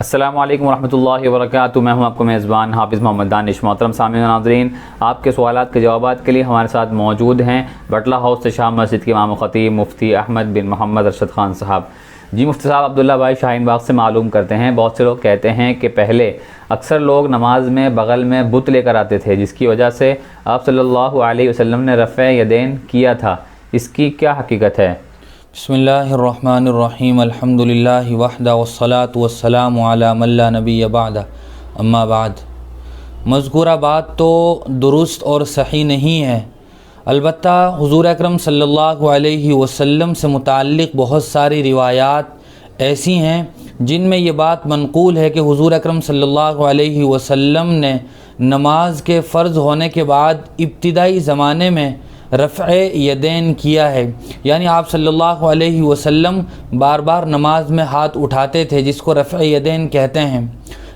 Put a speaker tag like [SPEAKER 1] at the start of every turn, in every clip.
[SPEAKER 1] السلام علیکم ورحمۃ اللہ وبرکاتہ۔ میں ہوں آپ کو میزبان حافظ محمد دانش۔ محترم سامعین و ناظرین، آپ کے سوالات کے جوابات کے لیے ہمارے ساتھ موجود ہیں بٹلہ ہاؤس سے شام مسجد کے امام و خطیب مفتی احمد بن محمد ارشد خان صاحب۔ جی مفتی صاحب، عبداللہ بھائی شاہین باغ سے معلوم کرتے ہیں، بہت سے لوگ کہتے ہیں کہ پہلے اکثر لوگ نماز میں بغل میں بت لے کر آتے تھے، جس کی وجہ سے آپ صلی اللہ علیہ وسلم نے رفع یدین کیا تھا، اس کی کیا حقیقت ہے؟
[SPEAKER 2] بسم اللہ الرحمن الرحیم، الحمد للہ وحدہ والصلاة والسلام علی من لا نبی بعد، اما بعد۔ مذکورہ بات تو درست اور صحیح نہیں ہے، البتہ حضور اکرم صلی اللہ علیہ وسلم سے متعلق بہت ساری روایات ایسی ہیں جن میں یہ بات منقول ہے کہ حضور اکرم صلی اللہ علیہ وسلم نے نماز کے فرض ہونے کے بعد ابتدائی زمانے میں رفع یدین کیا ہے، یعنی آپ صلی اللہ علیہ وسلم بار بار نماز میں ہاتھ اٹھاتے تھے، جس کو رفع یدین کہتے ہیں،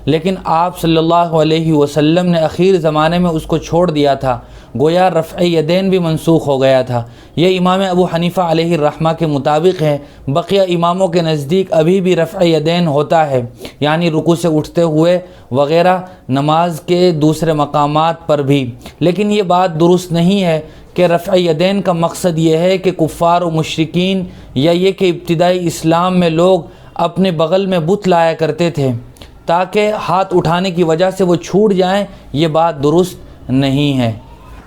[SPEAKER 2] لیکن آپ صلی اللہ علیہ وسلم نے اخیر زمانے میں اس کو چھوڑ دیا تھا، گویا رفع یدین بھی منسوخ ہو گیا تھا۔ یہ امام ابو حنیفہ علیہ الرحمہ کے مطابق ہے، بقیہ اماموں کے نزدیک ابھی بھی رفع یدین ہوتا ہے، یعنی رکوع سے اٹھتے ہوئے وغیرہ، نماز کے دوسرے مقامات پر بھی، لیکن یہ بات درست نہیں ہے کہ رفع یدین کا مقصد یہ ہے کہ کفار و مشرکین یا یہ کہ ابتدائی اسلام میں لوگ اپنے بغل میں بت لایا کرتے تھے تاکہ ہاتھ اٹھانے کی وجہ سے وہ چھوٹ جائیں، یہ بات درست نہیں ہے۔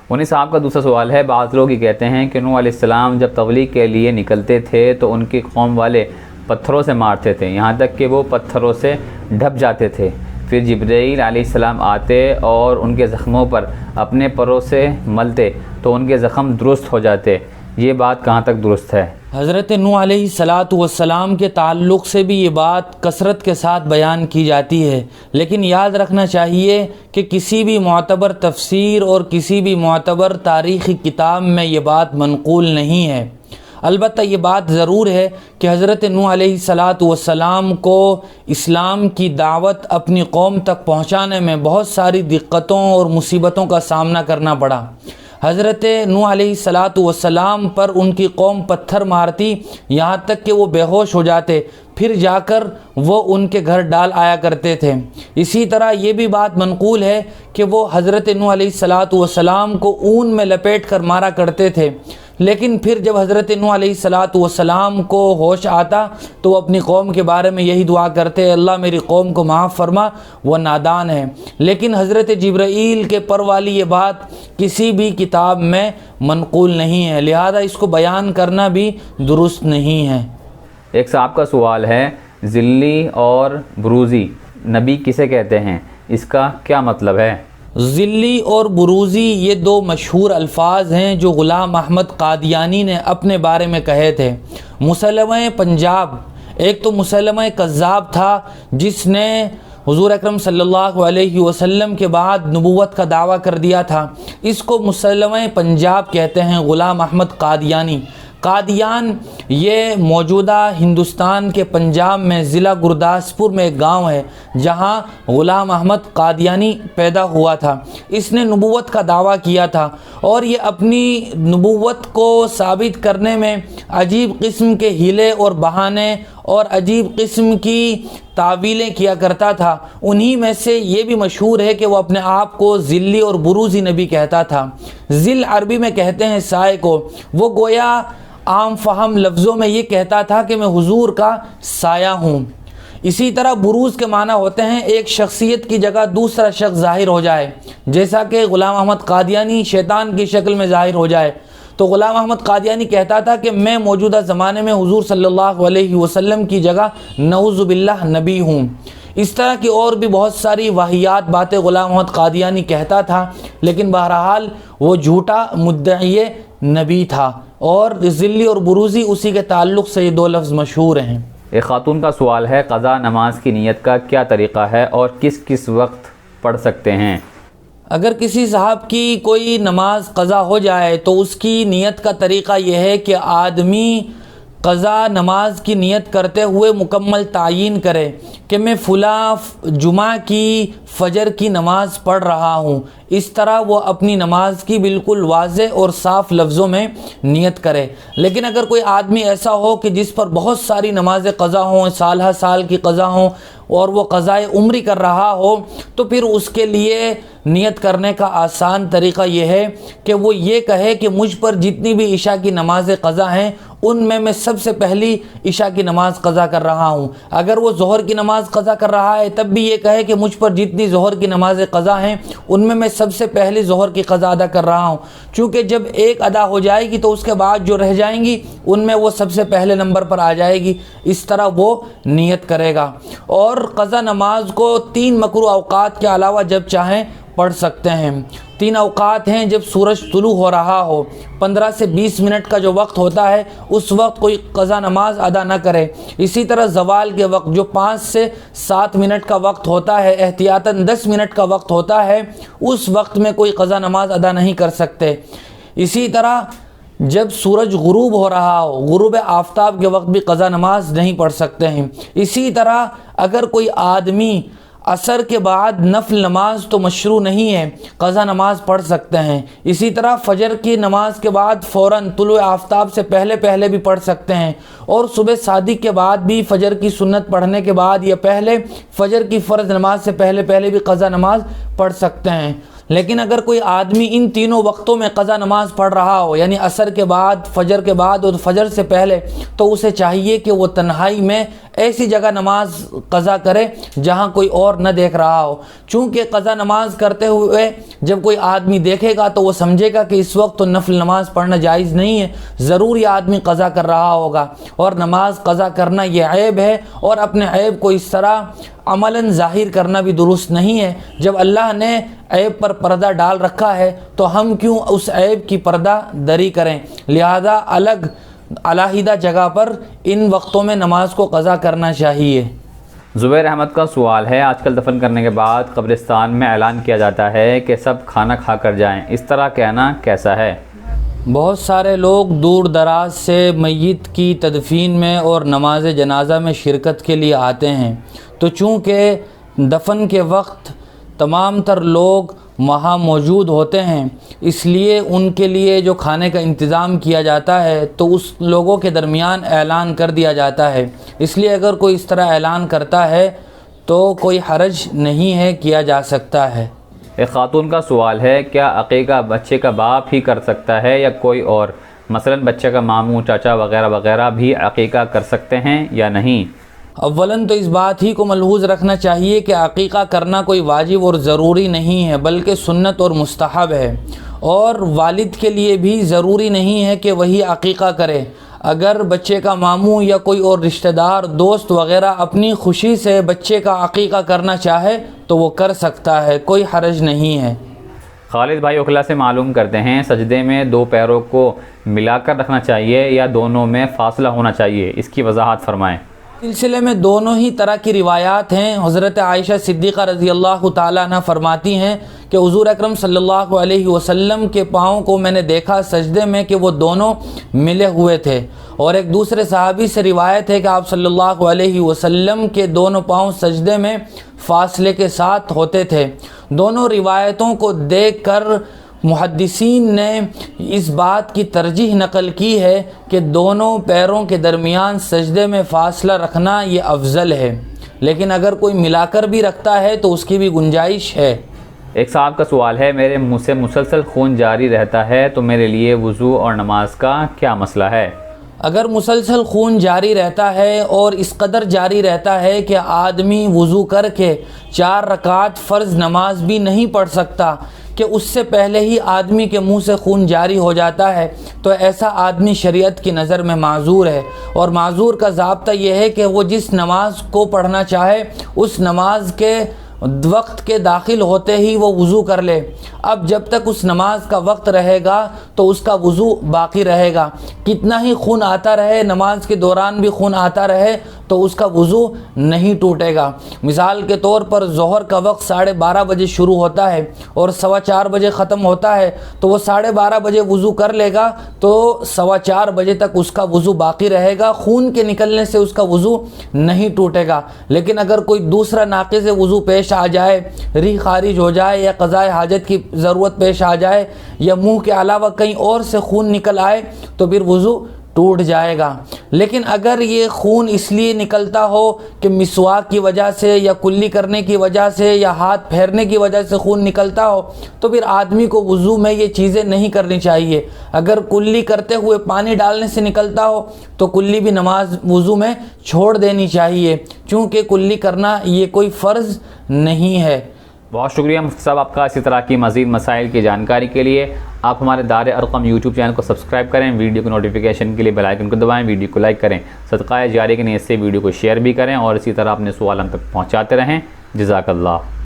[SPEAKER 1] انہی صاحب کا دوسرا سوال ہے، بعض لوگ یہ کہتے ہیں کہ نوح علیہ السلام جب تبلیغ کے لیے نکلتے تھے تو ان کی قوم والے پتھروں سے مارتے تھے، یہاں تک کہ وہ پتھروں سے ڈھپ جاتے تھے، پھر جبرائیل علیہ السلام آتے اور ان کے زخموں پر اپنے پروں سے ملتے تو ان کے زخم درست ہو جاتے، یہ بات کہاں تک درست ہے؟
[SPEAKER 2] حضرت نوح علیہ السلام کے تعلق سے بھی یہ بات کثرت کے ساتھ بیان کی جاتی ہے، لیکن یاد رکھنا چاہیے کہ کسی بھی معتبر تفسیر اور کسی بھی معتبر تاریخی کتاب میں یہ بات منقول نہیں ہے۔ البتہ یہ بات ضرور ہے کہ حضرت نوح علیہ السلام کو اسلام کی دعوت اپنی قوم تک پہنچانے میں بہت ساری دقتوں اور مصیبتوں کا سامنا کرنا پڑا۔ حضرت نوح علیہ السلام پر ان کی قوم پتھر مارتی، یہاں تک کہ وہ بے ہوش ہو جاتے، پھر جا کر وہ ان کے گھر ڈال آیا کرتے تھے۔ اسی طرح یہ بھی بات منقول ہے کہ وہ حضرت نوح علیہ السلام کو اون میں لپیٹ کر مارا کرتے تھے، لیکن پھر جب حضرت نوح علیہ السلام کو ہوش آتا تو وہ اپنی قوم کے بارے میں یہی دعا کرتے، اللہ میری قوم کو معاف فرما، وہ نادان ہے۔ لیکن حضرت جبرائیل کے پر والی یہ بات کسی بھی کتاب میں منقول نہیں ہے، لہذا اس کو بیان کرنا بھی درست نہیں ہے۔
[SPEAKER 1] ایک صاحب کا سوال ہے، ذلی اور بروزی نبی کسے کہتے ہیں، اس کا کیا مطلب ہے؟
[SPEAKER 2] ذلی اور بروزی یہ دو مشہور الفاظ ہیں جو غلام احمد قادیانی نے اپنے بارے میں کہے تھے۔ مسلمہ پنجاب، ایک تو مسلمہ کذاب تھا جس نے حضور اکرم صلی اللہ علیہ وسلم کے بعد نبوت کا دعویٰ کر دیا تھا، اس کو مسلمہ پنجاب کہتے ہیں، غلام احمد قادیانی۔ قادیان یہ موجودہ ہندوستان کے پنجاب میں ضلع گرداسپور میں ایک گاؤں ہے جہاں غلام احمد قادیانی پیدا ہوا تھا۔ اس نے نبوت کا دعویٰ کیا تھا اور یہ اپنی نبوت کو ثابت کرنے میں عجیب قسم کے ہیلے اور بہانے اور عجیب قسم کی تعویلیں کیا کرتا تھا۔ انہی میں سے یہ بھی مشہور ہے کہ وہ اپنے آپ کو ذلی اور بروزی نبی کہتا تھا۔ ذل عربی میں کہتے ہیں سائے کو، وہ گویا عام فہم لفظوں میں یہ کہتا تھا کہ میں حضور کا سایہ ہوں۔ اسی طرح بروز کے معنی ہوتے ہیں ایک شخصیت کی جگہ دوسرا شخص ظاہر ہو جائے، جیسا کہ غلام احمد قادیانی شیطان کی شکل میں ظاہر ہو جائے۔ تو غلام احمد قادیانی کہتا تھا کہ میں موجودہ زمانے میں حضور صلی اللہ علیہ وسلم کی جگہ نعوذ باللہ نبی ہوں۔ اس طرح کی اور بھی بہت ساری واہیات باتیں غلام احمد قادیانی کہتا تھا، لیکن بہرحال وہ جھوٹا مدعی نبی تھا، اور ذلی اور بروزی اسی کے تعلق سے یہ دو لفظ مشہور ہیں۔
[SPEAKER 1] ایک خاتون کا سوال ہے، قضا نماز کی نیت کا کیا طریقہ ہے اور کس کس وقت پڑھ سکتے ہیں؟
[SPEAKER 2] اگر کسی صاحب کی کوئی نماز قضا ہو جائے تو اس کی نیت کا طریقہ یہ ہے کہ آدمی قضا نماز کی نیت کرتے ہوئے مکمل تعیین کرے کہ میں فلاں جمعہ کی فجر کی نماز پڑھ رہا ہوں، اس طرح وہ اپنی نماز کی بالکل واضح اور صاف لفظوں میں نیت کرے۔ لیکن اگر کوئی آدمی ایسا ہو کہ جس پر بہت ساری نمازیں قضا ہوں، سالہ سال کی قضا ہوں، اور وہ قضائے عمری کر رہا ہو، تو پھر اس کے لیے نیت کرنے کا آسان طریقہ یہ ہے کہ وہ یہ کہے کہ مجھ پر جتنی بھی عشاء کی نمازیں قضا ہیں ان میں سب سے پہلی عشاء کی نماز قضا کر رہا ہوں۔ اگر وہ ظہر کی نماز قضا کر رہا ہے تب بھی یہ کہے کہ مجھ پر جتنی ظہر کی نمازیں قضا ہیں ان میں سب سے پہلی ظہر کی قضا ادا کر رہا ہوں، چونکہ جب ایک ادا ہو جائے گی تو اس کے بعد جو رہ جائیں گی ان میں وہ سب سے پہلے نمبر پر آ جائے گی، اس طرح وہ نیت کرے گا۔ اور قضا نماز کو 3 مکروہ اوقات کے علاوہ جب چاہیں پڑھ سکتے ہیں۔ 3 اوقات ہیں: جب سورج طلوع ہو رہا ہو، 15 سے 20 منٹ کا جو وقت ہوتا ہے اس وقت کوئی قضا نماز ادا نہ کرے۔ اسی طرح زوال کے وقت جو 5 سے 7 منٹ کا وقت ہوتا ہے، احتیاطاً 10 منٹ کا وقت ہوتا ہے، اس وقت میں کوئی قضا نماز ادا نہیں کر سکتے۔ اسی طرح جب سورج غروب ہو رہا ہو، غروب آفتاب کے وقت بھی قضا نماز نہیں پڑھ سکتے ہیں۔ اسی طرح اگر کوئی آدمی عصر کے بعد نفل نماز تو مشروع نہیں ہے، قضا نماز پڑھ سکتے ہیں۔ اسی طرح فجر کی نماز کے بعد فوراً طلوع آفتاب سے پہلے بھی پڑھ سکتے ہیں، اور صبح صادق کے بعد بھی فجر کی سنت پڑھنے کے بعد یا پہلے فجر کی فرض نماز سے پہلے بھی قضا نماز پڑھ سکتے ہیں۔ لیکن اگر کوئی آدمی ان تینوں وقتوں میں قضا نماز پڑھ رہا ہو، یعنی عصر کے بعد، فجر کے بعد اور فجر سے پہلے، تو اسے چاہیے کہ وہ تنہائی میں ایسی جگہ نماز قضا کرے جہاں کوئی اور نہ دیکھ رہا ہو، چونکہ قضا نماز کرتے ہوئے جب کوئی آدمی دیکھے گا تو وہ سمجھے گا کہ اس وقت تو نفل نماز پڑھنا جائز نہیں ہے، ضرور یہ آدمی قضا کر رہا ہوگا، اور نماز قضا کرنا یہ عیب ہے، اور اپنے عیب کو اس طرح عملاً ظاہر کرنا بھی درست نہیں ہے۔ جب اللہ نے عیب پر پردہ ڈال رکھا ہے تو ہم کیوں اس عیب کی پردہ دری کریں؟ لہذا علیحدہ جگہ پر ان وقتوں میں نماز کو قضا کرنا چاہیے۔
[SPEAKER 1] زبیر احمد کا سوال ہے، آج کل دفن کرنے کے بعد قبرستان میں اعلان کیا جاتا ہے کہ سب کھانا کھا کر جائیں، اس طرح کہنا کیسا ہے؟
[SPEAKER 2] بہت سارے لوگ دور دراز سے میت کی تدفین میں اور نماز جنازہ میں شرکت کے لیے آتے ہیں، تو چونکہ دفن کے وقت تمام تر لوگ وہاں موجود ہوتے ہیں، اس لیے ان کے لیے جو کھانے کا انتظام کیا جاتا ہے تو اس لوگوں کے درمیان اعلان کر دیا جاتا ہے۔ اس لیے اگر کوئی اس طرح اعلان کرتا ہے تو کوئی حرج نہیں ہے، کیا جا سکتا ہے۔
[SPEAKER 1] ایک خاتون کا سوال ہے، کیا عقیقہ بچے کا باپ ہی کر سکتا ہے یا کوئی اور، مثلا بچے کا ماموں، چاچا وغیرہ وغیرہ بھی عقیقہ کر سکتے ہیں یا نہیں؟
[SPEAKER 2] اولاً تو اس بات ہی کو ملحوظ رکھنا چاہیے کہ عقیقہ کرنا کوئی واجب اور ضروری نہیں ہے، بلکہ سنت اور مستحب ہے، اور والد کے لیے بھی ضروری نہیں ہے کہ وہی عقیقہ کرے۔ اگر بچے کا ماموں یا کوئی اور رشتہ دار، دوست وغیرہ اپنی خوشی سے بچے کا عقیقہ کرنا چاہے تو وہ کر سکتا ہے، کوئی حرج نہیں ہے۔
[SPEAKER 1] خالد بھائی اوکھلا سے معلوم کرتے ہیں، سجدے میں 2 پیروں کو ملا کر رکھنا چاہیے یا دونوں میں فاصلہ ہونا چاہیے، اس کی وضاحت فرمائیں۔
[SPEAKER 2] سلسلے میں دونوں ہی طرح کی روایات ہیں۔ حضرت عائشہ صدیقہ رضی اللہ تعالیٰ عنہ فرماتی ہیں کہ حضور اکرم صلی اللہ علیہ وسلم کے پاؤں کو میں نے دیکھا سجدے میں کہ وہ دونوں ملے ہوئے تھے، اور ایک دوسرے صحابی سے روایت ہے کہ آپ صلی اللہ علیہ وسلم کے دونوں پاؤں سجدے میں فاصلے کے ساتھ ہوتے تھے۔ دونوں روایتوں کو دیکھ کر محدثین نے اس بات کی ترجیح نقل کی ہے کہ دونوں پیروں کے درمیان سجدے میں فاصلہ رکھنا یہ افضل ہے، لیکن اگر کوئی ملا کر بھی رکھتا ہے تو اس کی بھی گنجائش ہے۔
[SPEAKER 1] ایک صاحب کا سوال ہے، میرے منہ سے مسلسل خون جاری رہتا ہے تو میرے لیے وضو اور نماز کا کیا مسئلہ ہے؟
[SPEAKER 2] اگر مسلسل خون جاری رہتا ہے اور اس قدر جاری رہتا ہے کہ آدمی وضو کر کے 4 رکعت فرض نماز بھی نہیں پڑھ سکتا، کہ اس سے پہلے ہی آدمی کے منہ سے خون جاری ہو جاتا ہے، تو ایسا آدمی شریعت کی نظر میں معذور ہے، اور معذور کا ضابطہ یہ ہے کہ وہ جس نماز کو پڑھنا چاہے اس نماز کے وقت کے داخل ہوتے ہی وہ وضو کر لے۔ اب جب تک اس نماز کا وقت رہے گا تو اس کا وضو باقی رہے گا، کتنا ہی خون آتا رہے، نماز کے دوران بھی خون آتا رہے تو اس کا وضو نہیں ٹوٹے گا۔ مثال کے طور پر ظہر کا وقت 12:30 بجے شروع ہوتا ہے اور 4:15 بجے ختم ہوتا ہے، تو وہ 12:30 بجے وضو کر لے گا تو 4:15 بجے تک اس کا وضو باقی رہے گا، خون کے نکلنے سے اس کا وضو نہیں ٹوٹے گا۔ لیکن اگر کوئی دوسرا ناقض وضو پیش آ جائے، ریح خارج ہو جائے یا قضاء حاجت کی ضرورت پیش آ جائے یا منہ کے علاوہ کہیں اور سے خون نکل آئے تو پھر وضو ٹوٹ جائے گا۔ لیکن اگر یہ خون اس لیے نکلتا ہو کہ مسواک کی وجہ سے یا کلی کرنے کی وجہ سے یا ہاتھ پھیرنے کی وجہ سے خون نکلتا ہو تو پھر آدمی کو وضو میں یہ چیزیں نہیں کرنی چاہیے۔ اگر کلی کرتے ہوئے پانی ڈالنے سے نکلتا ہو تو کلی بھی نماز وضو میں چھوڑ دینی چاہیے، چونکہ کلی کرنا یہ کوئی فرض نہیں ہے۔
[SPEAKER 1] بہت شکریہ مفتی صاحب آپ کا۔ اسی طرح کی مزید مسائل کی جانکاری کے لیے آپ ہمارے دار ارقم یوٹیوب چینل کو سبسکرائب کریں، ویڈیو کو نوٹیفیکیشن کے لیے بیل آئیکن کو دبائیں، ویڈیو کو لائک کریں، صدقہ جاریہ کے نیت سے ویڈیو کو شیئر بھی کریں اور اسی طرح اپنے سوال ہم تک پہنچاتے رہیں۔ جزاک اللہ۔